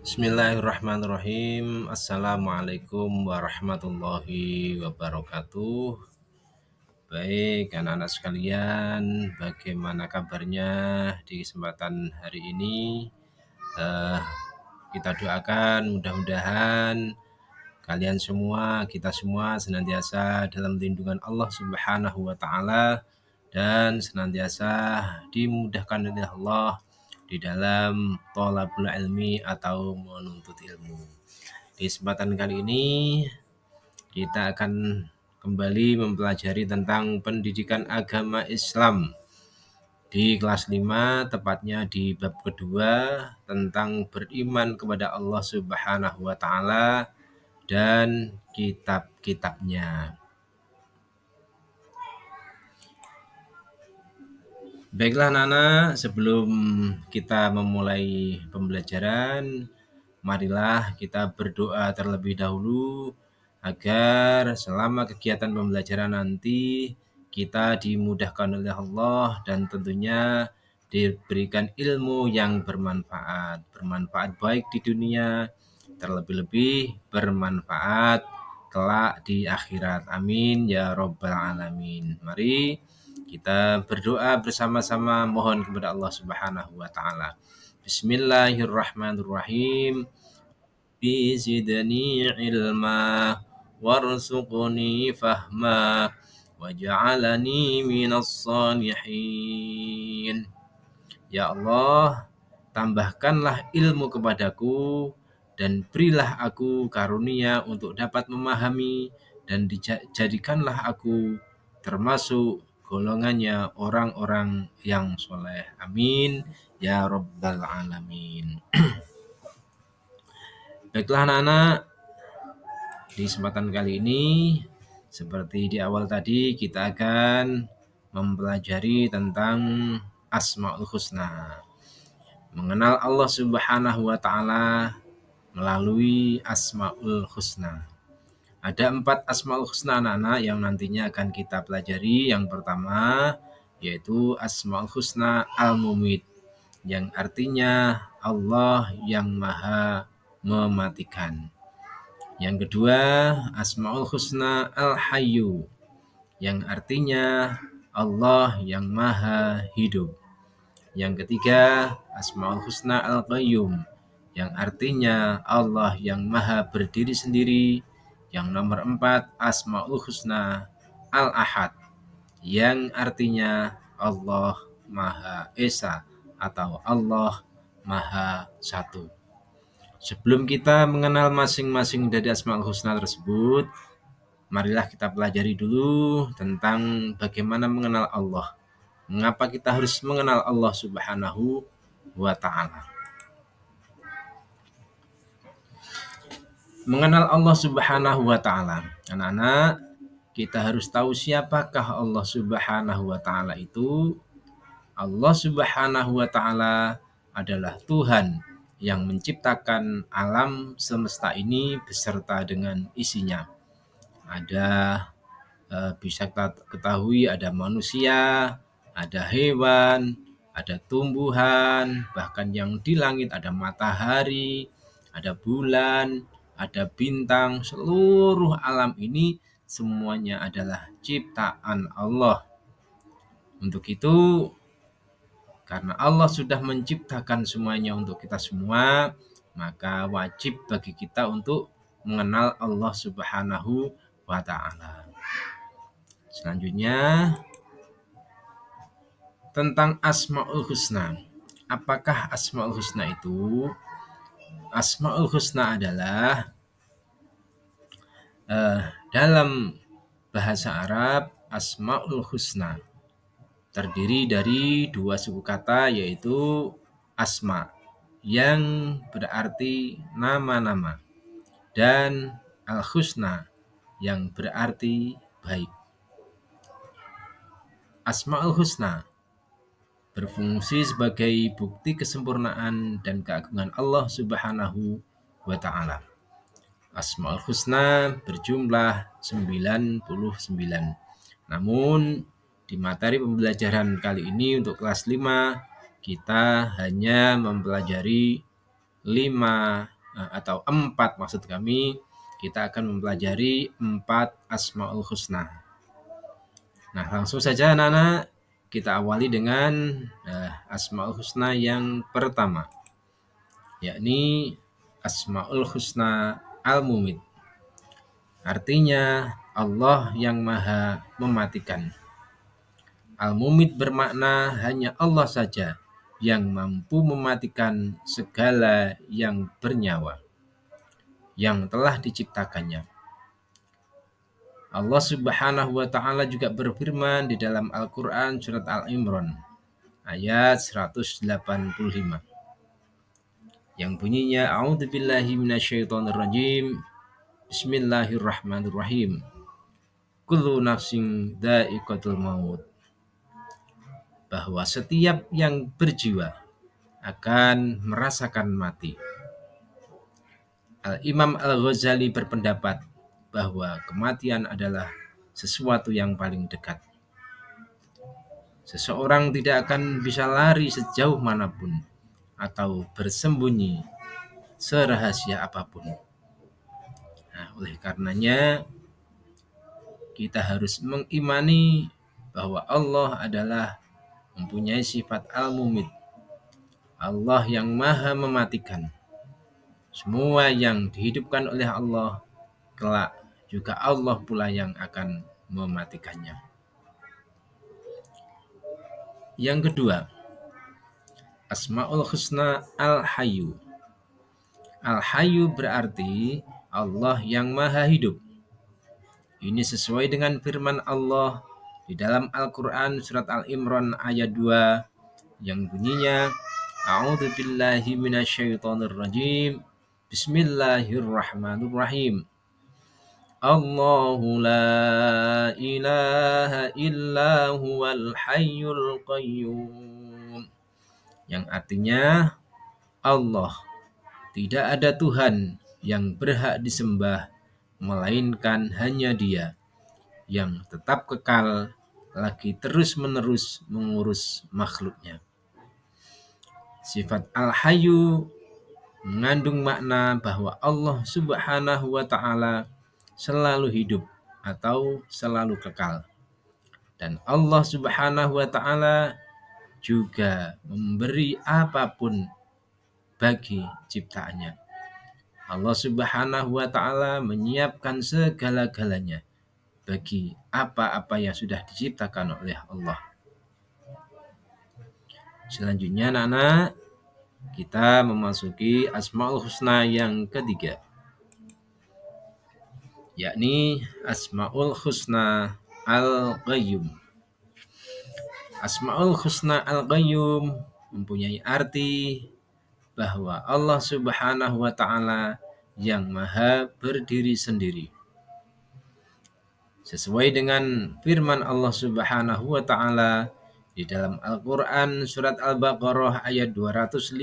Bismillahirrahmanirrahim. Assalamualaikum warahmatullahi wabarakatuh. Baik, anak-anak sekalian, bagaimana kabarnya di kesempatan hari ini? Eh, kita doakan mudah-mudahan kalian semua, kita semua senantiasa dalam lindungan Allah Subhanahu wa taala dan senantiasa dimudahkan oleh Allah di dalam thalabul ilmi atau menuntut ilmu. Di kesempatan kali ini kita akan kembali mempelajari tentang pendidikan agama Islam di kelas 5, tepatnya di bab kedua tentang beriman kepada Allah Subhanahu wa taala dan kitab-kitabnya. Baiklah anak-anak, sebelum kita memulai pembelajaran, marilah kita berdoa terlebih dahulu agar selama kegiatan pembelajaran nanti kita dimudahkan oleh Allah dan tentunya diberikan ilmu yang bermanfaat baik di dunia, terlebih-lebih bermanfaat kelak di akhirat. Amin ya robbal alamin. Mari kita berdoa bersama-sama, mohon kepada Allah Subhanahu wa taala. Bismillahirrahmanirrahim. Bizidni ilma warzuqni fahma waj'alani minas salihin. Ya Allah, tambahkanlah ilmu kepadaku dan berilah aku karunia untuk dapat memahami dan dijadikanlah aku termasuk golongannya orang-orang yang soleh. Amin ya rabbal alamin. Baiklah anak-anak, di kesempatan kali ini seperti di awal tadi kita akan mempelajari tentang Asmaul Husna. Mengenal Allah Subhanahu wa taala melalui Asmaul Husna. Ada 4 Asmaul Husna anak-anak yang nantinya akan kita pelajari. Yang pertama yaitu Asmaul Husna Al-Mumit, yang artinya Allah yang maha mematikan. Yang kedua Asmaul Husna Al-Hayyu, yang artinya Allah yang maha hidup. Yang ketiga Asmaul Husna Al-Qayyum, yang artinya Allah yang maha berdiri sendiri. Yang nomor 4 Asmaul Husna Al-Ahad, yang artinya Allah Maha Esa atau Allah Maha Satu. Sebelum kita mengenal masing-masing dari Asmaul Husna tersebut, marilah kita pelajari dulu tentang bagaimana mengenal Allah. Mengapa kita harus mengenal Allah Subhanahu wa taala? Mengenal Allah Subhanahu wa taala. Anak-anak, kita harus tahu siapakah Allah Subhanahu wa taala itu. Allah Subhanahu wa taala adalah Tuhan yang menciptakan alam semesta ini beserta dengan isinya. Ada bisa kita ketahui ada manusia, ada hewan, ada tumbuhan, bahkan yang di langit ada matahari, ada bulan, ada bintang. Seluruh alam ini semuanya adalah ciptaan Allah. Untuk itu, karena Allah sudah menciptakan semuanya untuk kita semua, maka wajib bagi kita untuk mengenal Allah Subhanahu wa taala. Selanjutnya tentang Asmaul Husna. Apakah Asmaul Husna itu? Asmaul Husna adalah dalam bahasa Arab, Asmaul Husna terdiri dari 2 suku kata, yaitu asma yang berarti nama-nama dan al-husna yang berarti baik. Asmaul Husna berfungsi sebagai bukti kesempurnaan dan keagungan Allah Subhanahu wa taala. Asmaul Husna berjumlah 99. Namun di materi pembelajaran kali ini untuk kelas 5 kita hanya mempelajari atau 4 maksud kami, kita akan mempelajari 4 Asmaul Husna. Nah, langsung saja anak-anak, kita awali dengan Asmaul Husna yang pertama, yakni Asmaul Husna Al-Mumit. Artinya Allah yang maha mematikan. Al-Mumit bermakna hanya Allah saja yang mampu mematikan segala yang bernyawa, yang telah diciptakannya. Allah Subhanahu wa ta'ala juga berfirman di dalam Al-Quran surat Al-Imran ayat 185 yang bunyinya A'udzubillahi minasyaitonirrajim. Bismillahirrahmanirrahim. Kullu nafsin dha'iqatul maut. Bahwa setiap yang berjiwa akan merasakan mati. Al-Imam Al-Ghazali berpendapat bahwa kematian adalah sesuatu yang paling dekat. Seseorang tidak akan bisa lari sejauh manapun atau bersembunyi serahasia apapun. Nah, oleh karenanya kita harus mengimani bahwa Allah adalah mempunyai sifat al-mumit. Allah yang maha mematikan. Semua yang dihidupkan oleh Allah kelak juga Allah pula yang akan mematikannya. Yang kedua, Asmaul Husna Al-Hayyu. Al-Hayyu berarti Allah yang maha hidup. Ini sesuai dengan firman Allah di dalam Al-Quran surat Al-Imran ayat 2 yang bunyinya A'udzubillahi minasyaitonirrajim. Bismillahirrahmanirrahim. Allahu la ilaha illa huwal hayyul qayyum. Yang artinya Allah, tidak ada Tuhan yang berhak disembah melainkan hanya Dia yang tetap kekal lagi terus-menerus mengurus makhluknya. Sifat Al-Hayyu mengandung makna bahwa Allah Subhanahu wa ta'ala selalu hidup atau selalu kekal. Dan Allah Subhanahu wa ta'ala juga memberi apapun bagi ciptaannya. Allah Subhanahu wa ta'ala menyiapkan segala-galanya bagi apa-apa yang sudah diciptakan oleh Allah. Selanjutnya anak-anak, kita memasuki Asmaul Husna yang ketiga, yakni Asmaul Husna Al-Qayyum. Asmaul Husna Al-Qayyum mempunyai arti bahwa Allah Subhanahu wa ta'ala yang maha berdiri sendiri. Sesuai dengan firman Allah Subhanahu wa ta'ala di dalam Al-Quran surat Al-Baqarah ayat 255.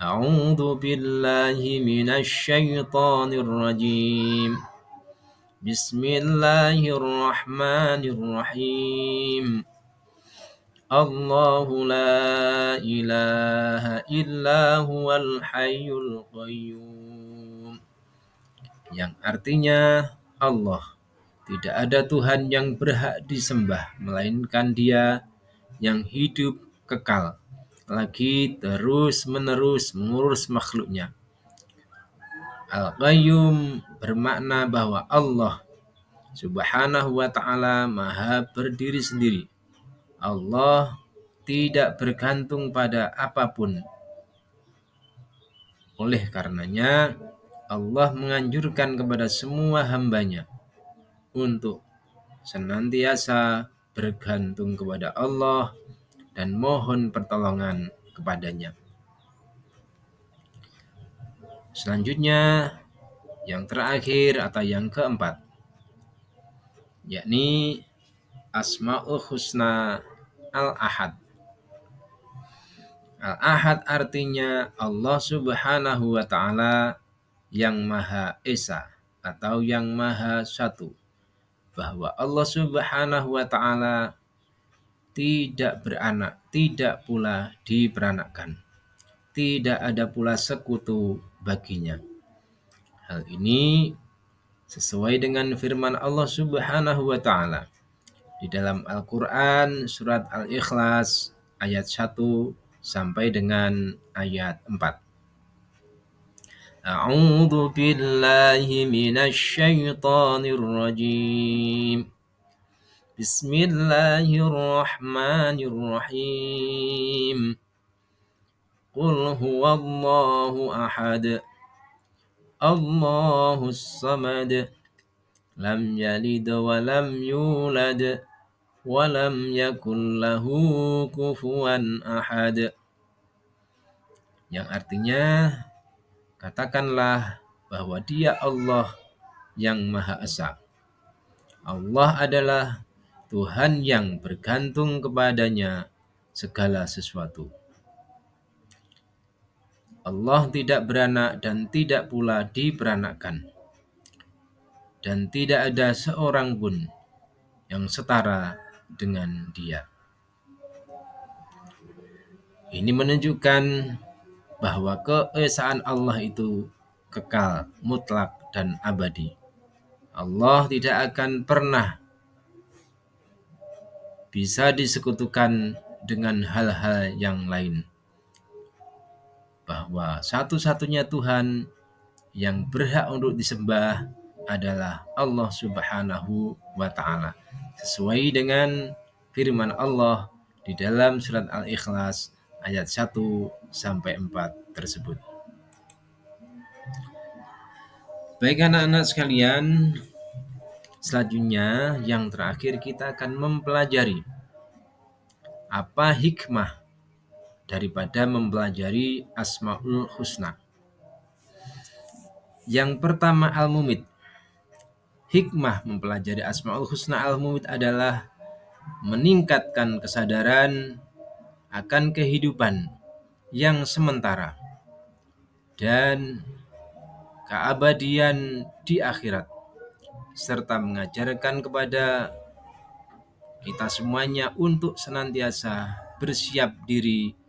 A'udzu billahi minasyaitonir rajim. Bismillahirrahmanirrahim. Allahu la ilaha illa huwal hayyul qayyum. Yang artinya Allah, tidak ada Tuhan yang berhak disembah melainkan Dia yang hidup kekal lagi terus-menerus mengurus makhluknya. Al-Qayyum bermakna bahwa Allah Subhanahu wa ta'ala maha berdiri sendiri. Allah tidak bergantung pada apapun. Oleh karenanya Allah menganjurkan kepada semua hambanya untuk senantiasa bergantung kepada Allah dan mohon pertolongan kepadanya. Selanjutnya yang terakhir atau yang keempat, yakni Asmaul Husna Al-Ahad. Al-Ahad artinya Allah Subhanahu wa ta'ala yang Maha Esa atau yang Maha Satu. Bahwa Allah Subhanahu wa ta'ala tidak beranak, tidak pula diperanakkan. tidak ada pula sekutu baginya. Hal ini sesuai dengan firman Allah Subhanahu wa taala di dalam Al-Qur'an surat Al-Ikhlas ayat 1 sampai dengan ayat 4. A'udzu billahi minasy syaithanir rajim. Bismillahirrahmanirrahim. Qul huwallahu ahad. Allahus samad. Lam yalid wa lam yulad wa lam yakul lahu kufuwan ahad. Yang artinya, katakanlah bahwa Dia Allah yang Maha Esa. Allah adalah Tuhan yang bergantung kepadanya segala sesuatu. Allah tidak beranak dan tidak pula diperanakkan. Dan tidak ada seorang pun yang setara dengan Dia. Ini menunjukkan bahwa keesaan Allah itu kekal, mutlak, dan abadi. Allah tidak akan pernah bisa disekutukan dengan hal-hal yang lain. Bahwa satu-satunya Tuhan yang berhak untuk disembah adalah Allah Subhanahu wa taala. Sesuai dengan firman Allah di dalam surat Al-Ikhlas ayat 1 sampai 4 tersebut. Baik anak-anak sekalian, selanjutnya yang terakhir kita akan mempelajari apa hikmah daripada mempelajari Asmaul Husna. Yang pertama Al-Mumit. Hikmah mempelajari Asmaul Husna Al-Mumit adalah meningkatkan kesadaran akan kehidupan yang sementara dan keabadian di akhirat, serta mengajarkan kepada kita semuanya untuk senantiasa bersiap diri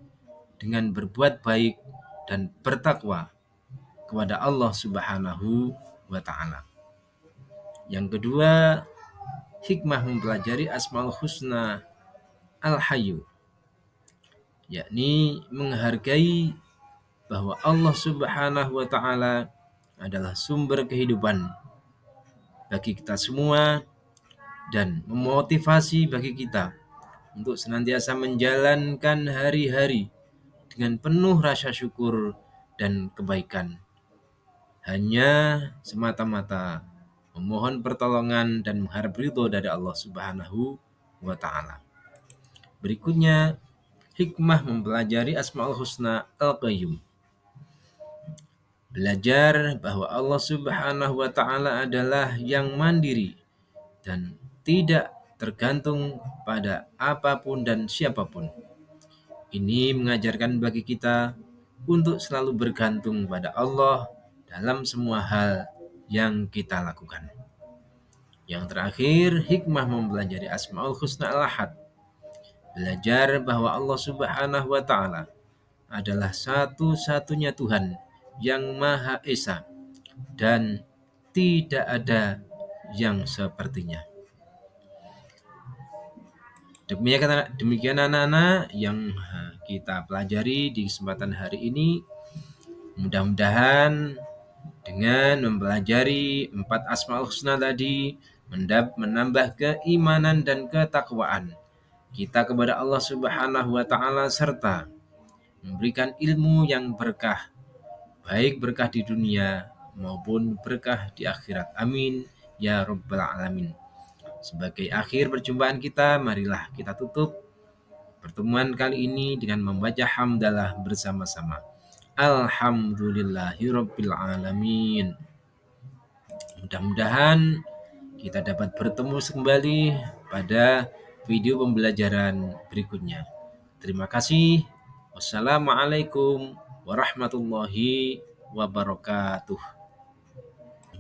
dengan berbuat baik dan bertakwa kepada Allah Subhanahu wa taala. Yang kedua, hikmah mempelajari Asmaul Husna Al-Hayyu, yakni menghargai bahwa Allah Subhanahu wa taala adalah sumber kehidupan bagi kita semua dan memotivasi bagi kita untuk senantiasa menjalankan hari-hari dengan penuh rasa syukur dan kebaikan. Hanya semata-mata memohon pertolongan dan mengharap ridho dari Allah Subhanahu wa taala. Berikutnya, hikmah mempelajari Asmaul Husna Al-Qayyum. Belajar bahwa Allah Subhanahu wa taala adalah yang mandiri dan tidak tergantung pada apapun dan siapapun. Ini mengajarkan bagi kita untuk selalu bergantung pada Allah dalam semua hal yang kita lakukan. Yang terakhir, hikmah mempelajari Asmaul Husna Al-Ahad. Belajar bahwa Allah Subhanahu wa taala adalah satu-satunya Tuhan yang Maha Esa dan tidak ada yang sepertinya. Demikian anak-anak yang kita pelajari di kesempatan hari ini. Mudah-mudahan dengan mempelajari 4 Asmaul Husna tadi menambah keimanan dan ketakwaan kita kepada Allah Subhanahu wa taala serta memberikan ilmu yang berkah, baik berkah di dunia maupun berkah di akhirat. Amin ya rabbal alamin. Sebagai akhir perjumpaan kita, marilah kita tutup pertemuan kali ini dengan membaca hamdalah bersama-sama. Alhamdulillahirabbil alamin. Mudah-mudahan kita dapat bertemu kembali pada video pembelajaran berikutnya. Terima kasih. Wassalamualaikum warahmatullahi wabarakatuh.